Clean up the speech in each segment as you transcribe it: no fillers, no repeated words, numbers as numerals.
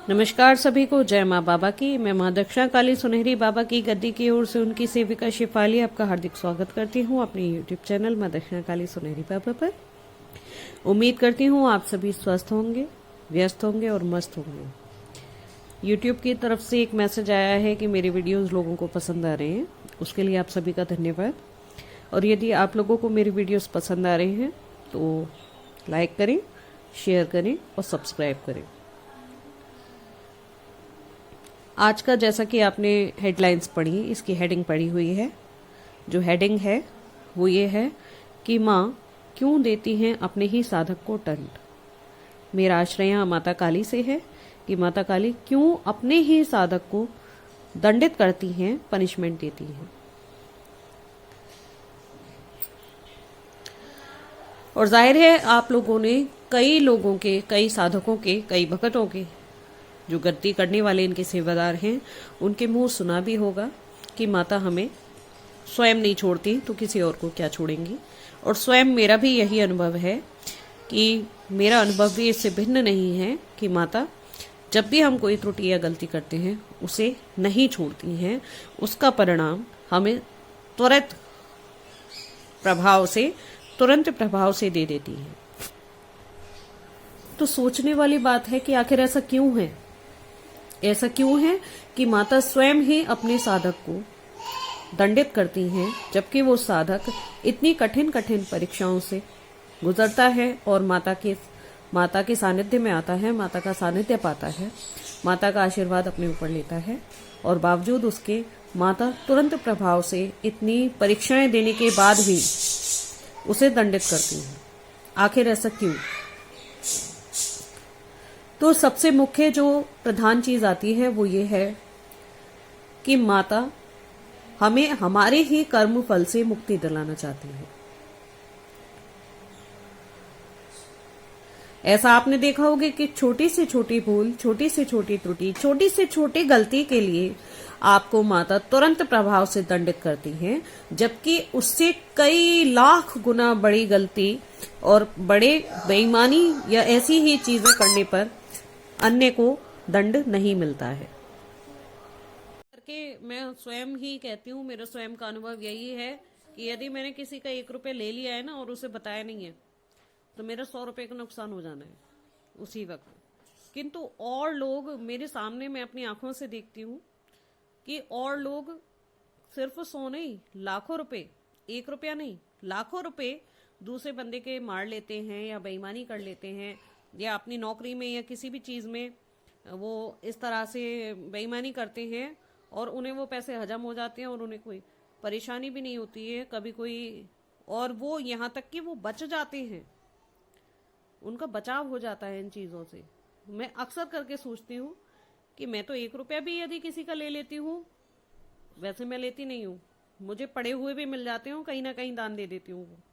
नमस्कार सभी को। जय माँ बाबा की। मैं माँ दक्षिणा काली सुनहरी बाबा की गद्दी की ओर से उनकी सेविका शिफाली आपका हार्दिक स्वागत करती हूँ अपने यूट्यूब चैनल माँ दक्षिणा काली सुनहरी बाबा पर। उम्मीद करती हूँ आप सभी स्वस्थ होंगे, व्यस्त होंगे और मस्त होंगे। यूट्यूब की तरफ से एक मैसेज आया है कि मेरे वीडियोस लोगों को पसंद आ रहे हैं, उसके लिए आप सभी का धन्यवाद। और यदि आप लोगों को मेरे वीडियोस पसंद आ रहे हैं तो लाइक करें, शेयर करें और सब्सक्राइब करें। आज का जैसा कि आपने हेडलाइंस पढ़ी, इसकी हेडिंग पढ़ी हुई है। जो हेडिंग है वो ये है कि माँ क्यों देती हैं अपने ही साधक को दंड। मेरा आश्रय यहाँ माता काली से है कि माता काली क्यों अपने ही साधक को दंडित करती हैं, पनिशमेंट देती हैं। और जाहिर है आप लोगों ने कई लोगों के, कई साधकों के, कई भक्तों के, जो गद्दी करने वाले इनके सेवादार हैं, उनके मुंह सुना भी होगा कि माता हमें स्वयं नहीं छोड़ती तो किसी और को क्या छोड़ेंगी। और स्वयं मेरा भी यही अनुभव है कि मेरा अनुभव भी इससे भिन्न नहीं है कि माता जब भी हम कोई त्रुटि या गलती करते हैं उसे नहीं छोड़ती हैं। उसका परिणाम हमें तुरंत प्रभाव से दे देती है। तो सोचने वाली बात है कि आखिर ऐसा क्यों है। ऐसा क्यों है कि माता स्वयं ही अपने साधक को दंडित करती हैं, जबकि वो साधक इतनी कठिन कठिन परीक्षाओं से गुजरता है और माता के सानिध्य में आता है, माता का सानिध्य पाता है, माता का आशीर्वाद अपने ऊपर लेता है, और बावजूद उसके माता तुरंत प्रभाव से इतनी परीक्षाएं देने के बाद भी उसे दंडित करती है। आखिर ऐसा क्यों? तो सबसे मुख्य जो प्रधान चीज आती है वो ये है कि माता हमें हमारे ही कर्म फल से मुक्ति दिलाना चाहती है। ऐसा आपने देखा होगा कि छोटी से छोटी भूल, छोटी से छोटी त्रुटि, छोटी से छोटी गलती के लिए आपको माता तुरंत प्रभाव से दंडित करती है, जबकि उससे कई लाख गुना बड़ी गलती और बड़े बेईमानी या ऐसी ही चीजें करने पर अन्य को दंड नहीं मिलता है। करके मैं स्वयं ही कहती हूँ, मेरा स्वयं का अनुभव यही है कि यदि मैंने किसी का 1 रुपये ले लिया है ना और उसे बताया नहीं है तो मेरा 100 रुपये का नुकसान हो जाना है उसी वक्त। किंतु और लोग मेरे सामने, मैं अपनी आंखों से देखती हूँ कि और लोग सिर्फ 100 नहीं, लाखों रुपए, 1 रुपया नहीं, लाखों रुपए दूसरे बंदे के मार लेते हैं या बेईमानी कर लेते हैं, या अपनी नौकरी में या किसी भी चीज में वो इस तरह से बेईमानी करते हैं और उन्हें वो पैसे हजम हो जाते हैं और उन्हें कोई परेशानी भी नहीं होती है कभी कोई, और वो यहाँ तक कि वो बच जाते हैं, उनका बचाव हो जाता है इन चीजों से। मैं अक्सर करके सोचती हूँ कि मैं तो 1 रुपया भी यदि किसी का ले लेती हूँ, वैसे मैं लेती नहीं हूँ, मुझे पड़े हुए भी मिल जाते हूँ, कहीं ना कहीं दान दे देती हूँ,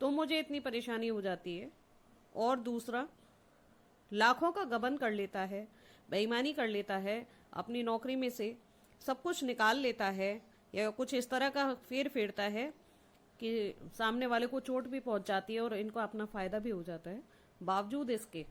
तो मुझे इतनी परेशानी हो जाती है। और दूसरा, लाखों का गबन कर लेता है, बेईमानी कर लेता है, अपनी नौकरी में से सब कुछ निकाल लेता है, या कुछ इस तरह का फेरता है कि सामने वाले को चोट भी पहुंच जाती है और इनको अपना फायदा भी हो जाता है। बावजूद इसके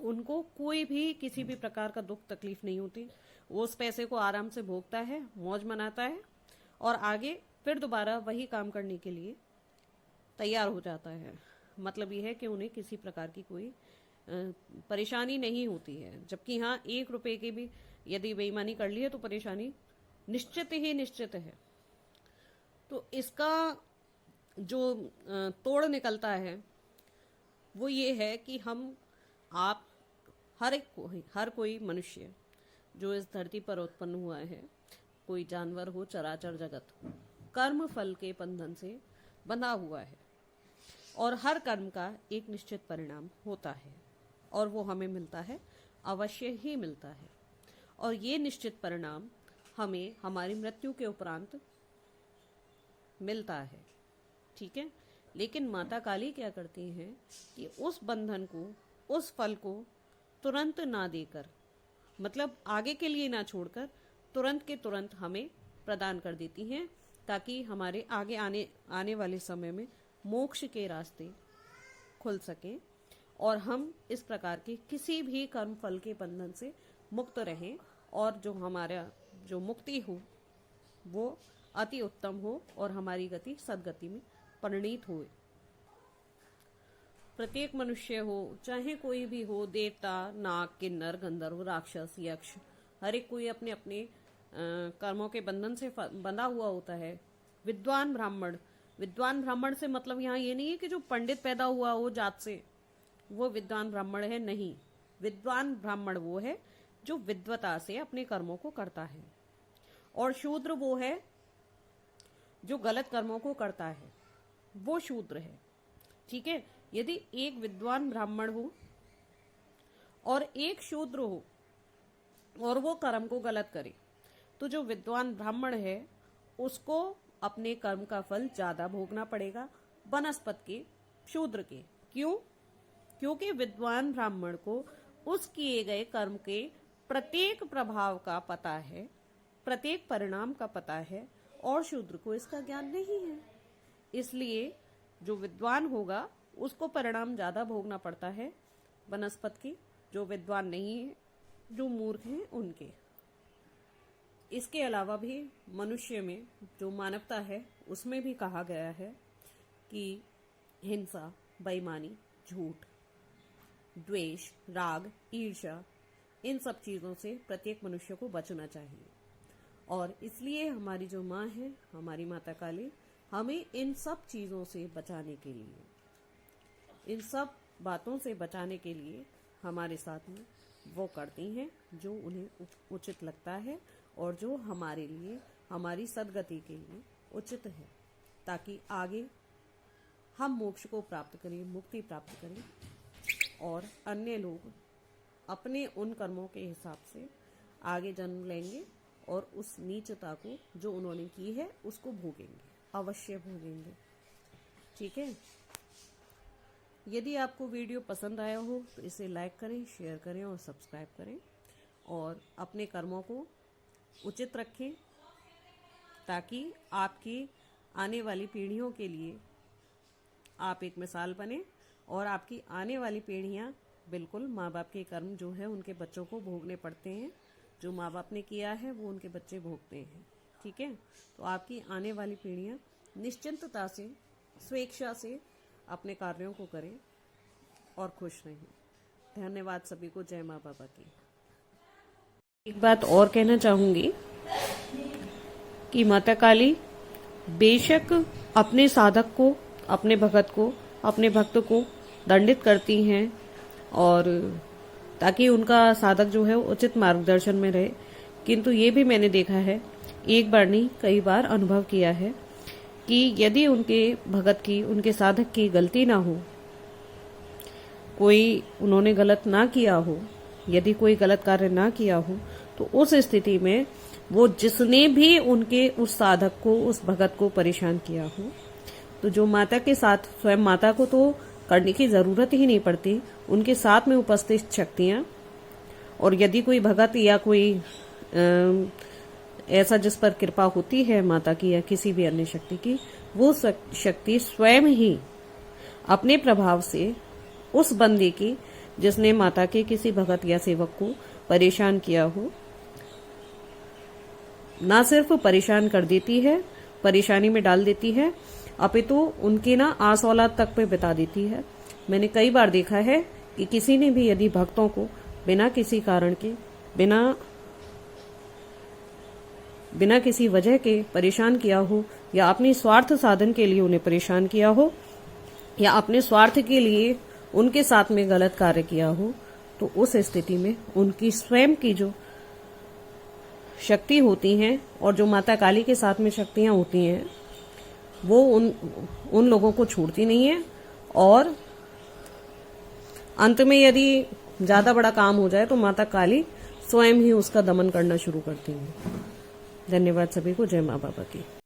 उनको कोई भी किसी भी प्रकार का दुख तकलीफ नहीं होती। वो उस पैसे को आराम से भोगता है, मौज मनाता है और आगे फिर दोबारा वही काम करने के लिए तैयार हो जाता है। मतलब यह है कि उन्हें किसी प्रकार की कोई परेशानी नहीं होती है। जबकि हाँ, 1 रुपए की भी यदि बेईमानी कर ली है तो परेशानी निश्चित ही निश्चित है। तो इसका जो तोड़ निकलता है वो ये है कि आप हर कोई मनुष्य जो इस धरती पर उत्पन्न हुआ है, कोई जानवर हो, चराचर जगत, कर्म फल के बंधन से बंधा हुआ है और हर कर्म का एक निश्चित परिणाम होता है और वो हमें मिलता है, अवश्य ही मिलता है। और ये निश्चित परिणाम हमें हमारी मृत्यु के उपरांत मिलता है, ठीक है। लेकिन माता काली क्या करती हैं कि उस बंधन को, उस फल को तुरंत ना देकर, मतलब आगे के लिए ना छोड़कर, तुरंत के तुरंत हमें प्रदान कर देती हैं, ताकि हमारे आगे आने वाले समय में मोक्ष के रास्ते खुल सकें और हम इस प्रकार के किसी भी कर्म फल के बंधन से मुक्त रहें और जो हमारा जो मुक्ति हो वो अति उत्तम हो और हमारी गति सदगति में परिणित हो। प्रत्येक मनुष्य हो, चाहे कोई भी हो, देवता, नाग, किन्नर, गंधर्व, राक्षस, यक्ष, हर एक कोई अपने अपने कर्मों के बंधन से बंधा हुआ होता है। विद्वान ब्राह्मण से मतलब यहाँ ये नहीं है कि जो पंडित पैदा हुआ हो जात से वो विद्वान ब्राह्मण है, नहीं। विद्वान ब्राह्मण वो है जो विद्वता से अपने कर्मों को करता है, और शूद्र वो है जो गलत कर्मों को करता है, वो शूद्र है। ठीक है। यदि एक विद्वान ब्राह्मण हो और एक शूद्र हो और वो कर्म को गलत करे, तो जो विद्वान ब्राह्मण है उसको अपने कर्म का फल ज्यादा भोगना पड़ेगा बनस्पत के शूद्र के। क्यों? क्योंकि विद्वान ब्राह्मण को उस किए गए कर्म के प्रत्येक प्रभाव का पता है, प्रत्येक परिणाम का पता है, और शूद्र को इसका ज्ञान नहीं है। इसलिए जो विद्वान होगा उसको परिणाम ज्यादा भोगना पड़ता है बनस्पत की, जो विद्वान नहीं है, जो मूर्ख हैं उनके। इसके अलावा भी मनुष्य में जो मानवता है उसमें भी कहा गया है कि हिंसा, बेईमानी, झूठ, द्वेष, राग, ईर्ष्या, इन सब चीजों से प्रत्येक मनुष्य को बचना चाहिए। और इसलिए हमारी जो माँ है, हमारी माता काली, हमें इन सब चीजों से बचाने के लिए, इन सब बातों से बचाने के लिए हमारे साथ में वो करती हैं जो उन्हें उचित लगता है और जो हमारे लिए, हमारी सदगति के लिए उचित है, ताकि आगे हम मोक्ष को प्राप्त करें, मुक्ति प्राप्त करें, और अन्य लोग अपने उन कर्मों के हिसाब से आगे जन्म लेंगे और उस नीचता को जो उन्होंने की है उसको भोगेंगे, अवश्य भोगेंगे। ठीक है। यदि आपको वीडियो पसंद आया हो तो इसे लाइक करें, शेयर करें और सब्सक्राइब करें, और अपने कर्मों को उचित रखें ताकि आपकी आने वाली पीढ़ियों के लिए आप एक मिसाल बने, और आपकी आने वाली पीढ़ियां बिल्कुल माँ बाप के कर्म जो है उनके बच्चों को भोगने पड़ते हैं, जो माँ बाप ने किया है वो उनके बच्चे भोगते हैं। ठीक है। तो आपकी आने वाली पीढ़ियां निश्चिंतता से, स्वेच्छा से अपने कार्यों को करें और खुश रहें। धन्यवाद सभी को। जय माँ बाबा की। एक बात और कहना चाहूंगी कि माता काली बेशक अपने साधक को, अपने भगत को, अपने भक्त को दंडित करती हैं, और ताकि उनका साधक जो है उचित मार्गदर्शन में रहे, किंतु ये भी मैंने देखा है, एक बार नहीं कई बार अनुभव किया है कि यदि उनके भगत की, उनके साधक की गलती ना हो, कोई उन्होंने गलत ना किया हो, यदि कोई गलत कार्य ना किया हो, तो उस स्थिति में वो जिसने भी उनके उस साधक को, उस भगत को परेशान किया हो, तो जो माता के साथ, स्वयं माता को तो करने की जरूरत ही नहीं पड़ती, उनके साथ में उपस्थित शक्तियां, और यदि कोई भगत या कोई ऐसा जिस पर कृपा होती है माता की या किसी भी अन्य शक्ति की, वो शक्ति स्वयं ही अपने प्रभाव से उस बंदे की, जिसने माता के किसी भगत या सेवक को परेशान किया हो, ना सिर्फ परेशान कर देती है, परेशानी में डाल देती है, अपितु उनकी ना आस औलाद तक पे बिता देती है। मैंने कई बार देखा है कि किसी ने भी यदि भक्तों को बिना किसी कारण के, बिना किसी वजह के परेशान किया हो, या अपनी स्वार्थ साधन के लिए उन्हें परेशान किया हो, या अपने स्वार्थ के लिए उनके साथ में गलत कार्य किया हो, तो उस स्थिति में उनकी स्वयं की जो शक्ति होती हैं और जो माता काली के साथ में शक्तियां होती हैं, वो उन लोगों को छोड़ती नहीं है, और अंत में यदि ज्यादा बड़ा काम हो जाए तो माता काली स्वयं ही उसका दमन करना शुरू करती है। धन्यवाद सभी को। जय माँ बाबा की।